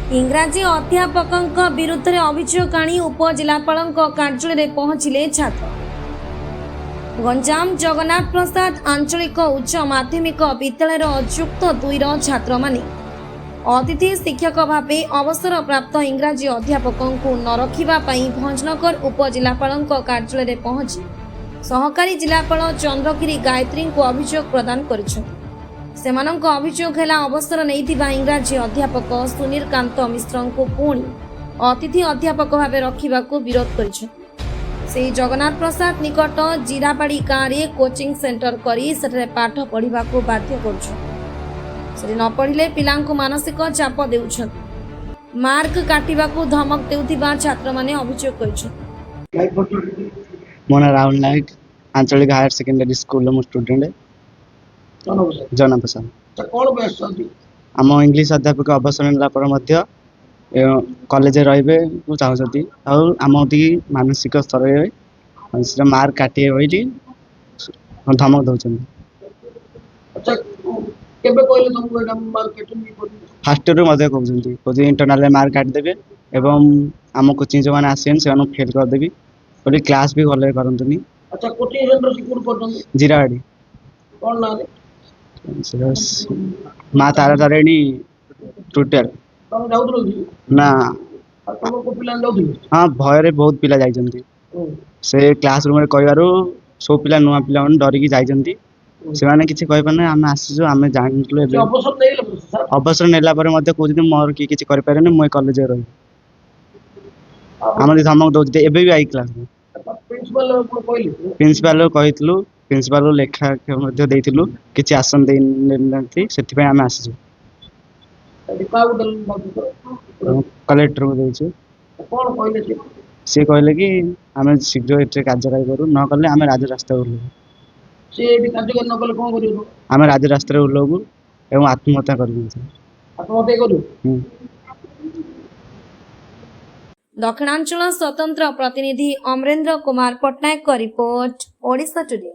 इंग्राजी अध्यापक विरुद्ध में अभियोग आनी उपजिलापाल कार्यालय में पहुंचिले छात्र। गंजाम जगन्नाथ प्रसाद आंचलिक उच्च माध्यमिक विद्यालय युक्त 2 छात्र माने अतिथि शिक्षक भाव अवसर प्राप्त इंग्राजी अध्यापक न रखा भंजनगर उपजिलापाल कार्यालय में पहुंची सहकारी जिलापाल चंद्रगिरी गायत्री को अभियोग प्रदान करिछथि। सेमानंक अभियोग है अवसर नहीं इंग्राजी अध्यापक सुनील कांत मिश्र को पुणी अतिथि अध्यापक भाव रखा विरोध कर जगन्नाथ प्रसाद निकट जीराबाड़ी गाँव में कोचिंग सेंटर करी सेठे पाठ पढ़ा बाध्य कर न पढ़िले पिला मानसिक चाप देउछन मार्क काटिबा को धमक देउथिबा छात्र माने अभियोग कर। मो ना राहुल नायक आंचलिक हायर सेकेंडरी स्कूल मो स्टूडेंट जना प्रसाद आम इंग्लीश अध्यापक अवसर नाला कॉलेज रे चाहती आम मानसिक स्तर मार्क काटे बोली धमक दौरान फास्ट इयर कहते इंटरनाल मार्क काटिदेवे एवं आम कोचिंग जो मैंने आसे से फेल करदेवी बोली क्लास भी भले करतुनि। जीराबाड़ी माँ तारा तारिणी टोटल ना हाँ भय बहुत पिला जाइछन्ति से क्लासरूम कहबार सब पिला नुआ पिला डरिकी जाइछन्ति से माने किछि कहि पाने आम आसीजु आम जानलु अवसर नेला पर मते कहते मोर कि किछि करि पारेनी मु कॉलेज रही आम धमक दौते एबे भी आई क्लास में प्रिंसिपल कहितलु प्रिंसिपल लेखा देथिलु किछि आसन देनथि सेति पे आम आसीजु कलेक्टर को देइछु कोन कहले से कहले कि आम शीघ्र एटे कार्यवाही करू न कले आम राज्य रास्ता उल्लू से भी कार्यवाही न कले कोन करियो आम राज्य रास्ता उल्लू एवं आत्महत्या करू दक्षिणांचल स्वतंत्र प्रतिनिधि अमरेंद्र कुमार पट्टनायक रिपोर्ट ओडिशा टुडे।